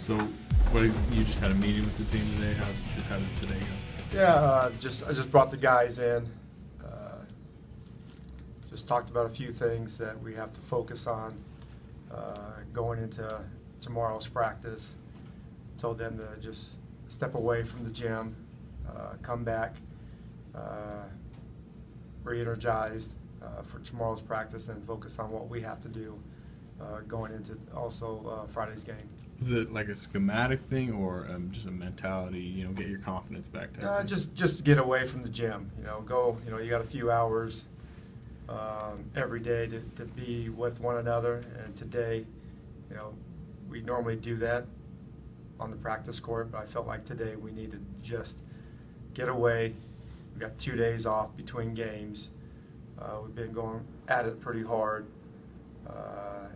So, you just had a meeting with the team today? How did today go? Yeah, I just brought the guys in. Just talked about a few things that we have to focus on going into tomorrow's practice. Told them to just step away from the gym, come back, re-energized for tomorrow's practice, and focus on what we have to do going into also Friday's game. Is it like a schematic thing or just a mentality? Get your confidence back. Just get away from the gym. Go. You got a few hours every day to be with one another, and today, we normally do that on the practice court, but I felt like today we needed to just get away. We got 2 days off between games. We've been going at it pretty hard,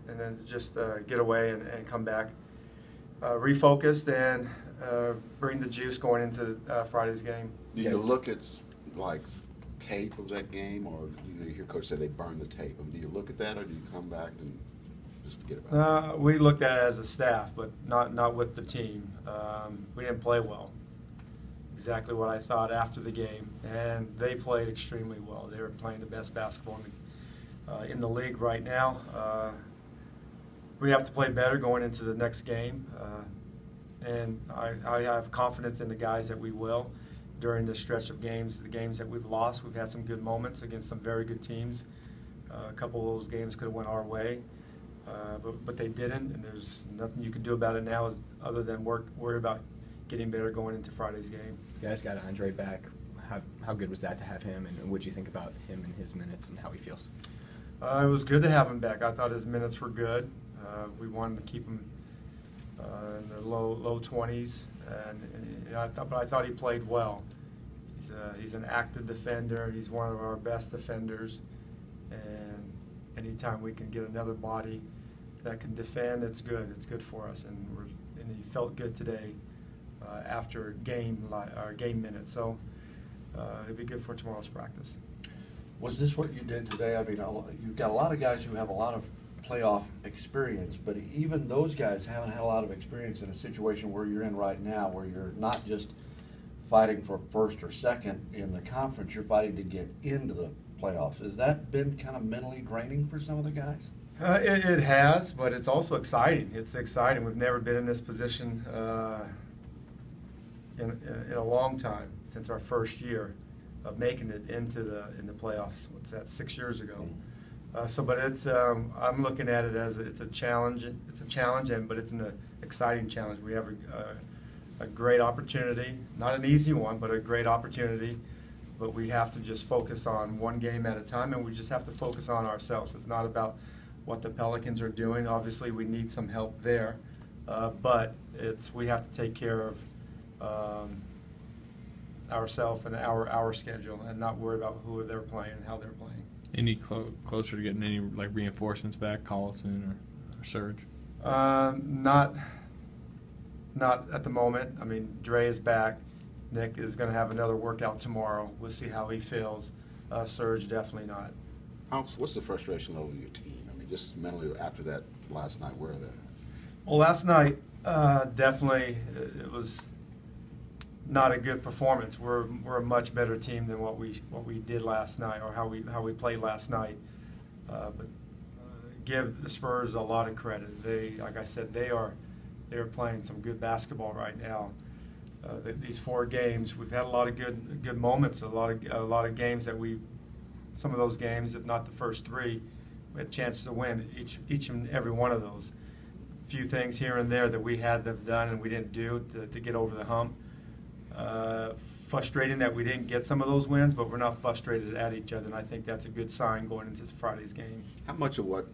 and then just get away and come back refocused and bring the juice going into Friday's game. Do you look at like tape of that game, or you hear Coach say they burn the tape? Do you look at that, or do you come back and just forget about it? We looked at it as a staff, but not with the team. We didn't play well. Exactly what I thought after the game, and they played extremely well. They were playing the best basketball in the league right now. We have to play better going into the next game, and I have confidence in the guys that we will during this stretch of games. The games that we've lost, we've had some good moments against some very good teams. A couple of those games could have went our way, but they didn't, and there's nothing you can do about it now other than worry about getting better going into Friday's game. You guys got Andre back. How good was that to have him, and what do you think about him and his minutes and how he feels? It was good to have him back. I thought his minutes were good. We wanted to keep him in the low 20s, and I thought he played well. He's an active defender. He's one of our best defenders, and anytime we can get another body that can defend, it's good. It's good for us, and he felt good today after game minutes. So it'd be good for tomorrow's practice. Was this what you did today? I mean, you've got a lot of guys who have a lot of playoff experience, but even those guys haven't had a lot of experience in a situation where you're in right now, where you're not just fighting for first or second in the conference, you're fighting to get into the playoffs. Has that been kind of mentally draining for some of the guys? It has, but it's also exciting. It's exciting. We've never been in this position in a long time, since our first year of making it into the playoffs. What's that? 6 years ago. But it's I'm looking at it as it's a challenge. It's a challenge, but it's an exciting challenge. We have a great opportunity, not an easy one, but a great opportunity. But we have to just focus on one game at a time, and we just have to focus on ourselves. It's not about what the Pelicans are doing. Obviously, we need some help there, but we have to take care of ourselves and our schedule, and not worry about who they're playing and how they're playing. Any closer to getting any reinforcements back, Collison or Surge? Not at the moment. I mean, Dre is back. Nick is going to have another workout tomorrow. We'll see how he feels. Surge, definitely not. What's the frustration over your team? I mean, just mentally after that last night, where are they? Well, last night, definitely it was not a good performance. We're a much better team than what we did last night, or how we played last night. But give the Spurs a lot of credit. Like I said, they are playing some good basketball right now. These 4 games, we've had a lot of good moments. A lot of games that some of those games, if not the first 3, we had chances to win each and every one of those. A few things here and there that we had to have done and we didn't do to get over the hump. Frustrating that we didn't get some of those wins, but we're not frustrated at each other, and I think that's a good sign going into Friday's game. How much of what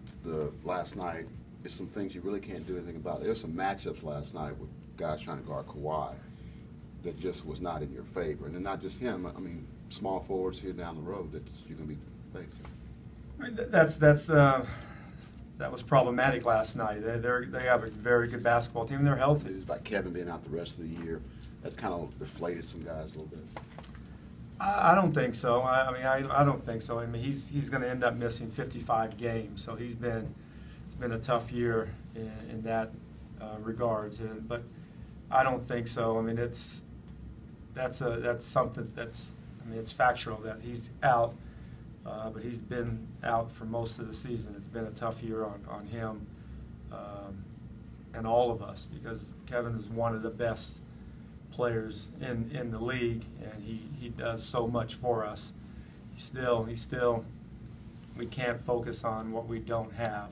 last night is some things you really can't do anything about? There were some matchups last night with guys trying to guard Kawhi that just was not in your favor, and then not just him. I mean, small forwards here down the road that you're going to be facing. I mean, that was problematic last night. They have a very good basketball team. They're healthy. It's about Kevin being out the rest of the year. That's kind of deflated some guys a little bit. I don't think so. I don't think so. I mean, he's going to end up missing 55 games. So it's been a tough year in that regards. But I don't think so. I mean, that's something that's, I mean, it's factual that he's out, but he's been out for most of the season. It's been a tough year on him and all of us, because Kevin is one of the best players in the league, and he does so much for us. He still, we can't focus on what we don't have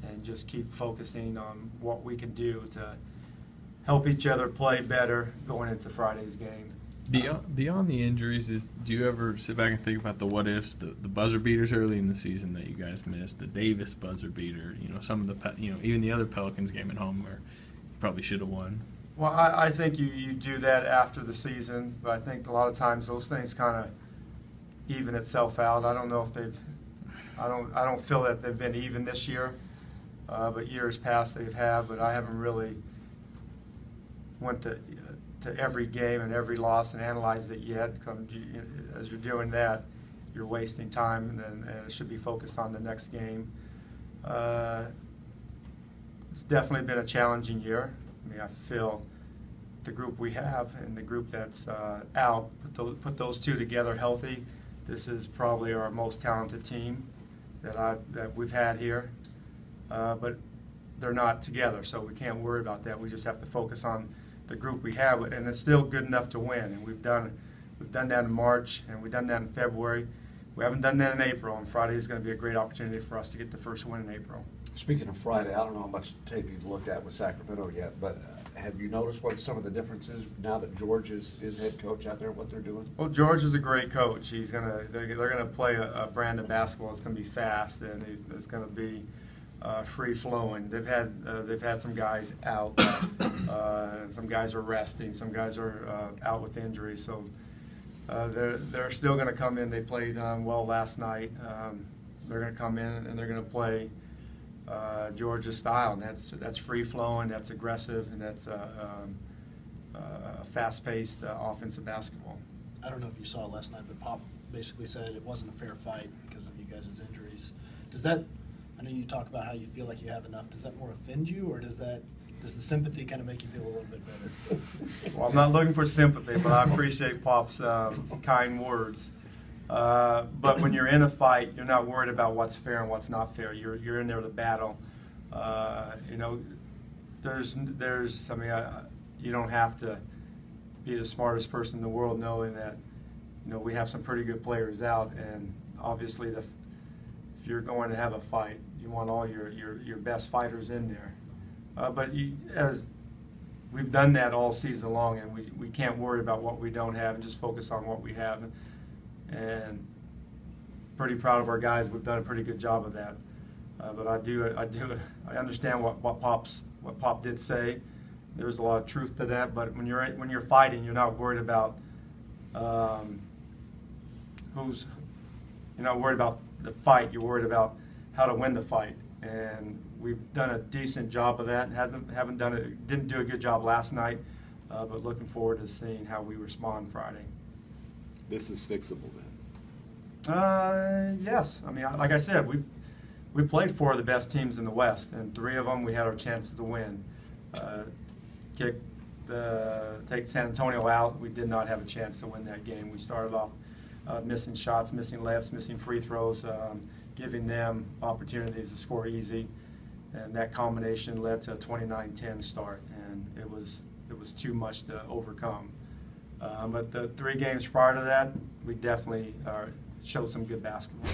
and just keep focusing on what we can do to help each other play better going into Friday's game. Beyond the injuries, do you ever sit back and think about the what ifs, the buzzer beaters early in the season that you guys missed, the Davis buzzer beater, some of the even the other Pelicans game at home where you probably should have won? Well, I think you do that after the season, but I think a lot of times those things kind of even itself out. I don't know if I don't feel that they've been even this year, but years past they've have. But I haven't really went to every game and every loss and analyzed it yet. As you're doing that, you're wasting time, and it should be focused on the next game. It's definitely been a challenging year. I mean, I feel the group we have and the group that's out, put those two together healthy. This is probably our most talented team that we've had here, but they're not together, so we can't worry about that. We just have to focus on the group we have, and it's still good enough to win. And we've done that in March, and we've done that in February. We haven't done that in April, and Friday is going to be a great opportunity for us to get the first win in April. Speaking of Friday, I don't know how much tape you've looked at with Sacramento yet, but have you noticed what some of the differences now that George is head coach out there, what they're doing? Well, George is a great coach. They're gonna play a brand of basketball. It's gonna be fast, and it's gonna be free flowing. They've had some guys out. Some guys are resting. Some guys are out with injuries. So they're still gonna come in. They played well last night. They're gonna come in and they're gonna play Georgia's style, and that's free flowing, that's aggressive, and that's fast-paced offensive basketball. I don't know if you saw it last night, but Pop basically said it wasn't a fair fight because of you guys' injuries. Does that? I know you talk about how you feel like you have enough. Does that more offend you, or does the sympathy kind of make you feel a little bit better? Well, I'm not looking for sympathy, but I appreciate Pop's kind words. But when you're in a fight, you're not worried about what's fair and what's not fair. You're in there to battle. There's. I mean, you don't have to be the smartest person in the world knowing that, we have some pretty good players out, and obviously if you're going to have a fight, you want all your best fighters in there. But as we've done that all season long, and we can't worry about what we don't have and just focus on what we have. And pretty proud of our guys. We've done a pretty good job of that. But I understand what Pop did say. There's a lot of truth to that. But when you're fighting, you're not worried about you're not worried about the fight. You're worried about how to win the fight. And we've done a decent job of that. Didn't do a good job last night. But looking forward to seeing how we respond Friday. This is fixable then? Yes. I mean, like I said, we played 4 of the best teams in the West, and 3 of them we had our chances to win. Take San Antonio out, we did not have a chance to win that game. We started off missing shots, missing layups, missing free throws, giving them opportunities to score easy, and that combination led to a 29-10 start, and it was too much to overcome. But the 3 games prior to that, we definitely showed some good basketball.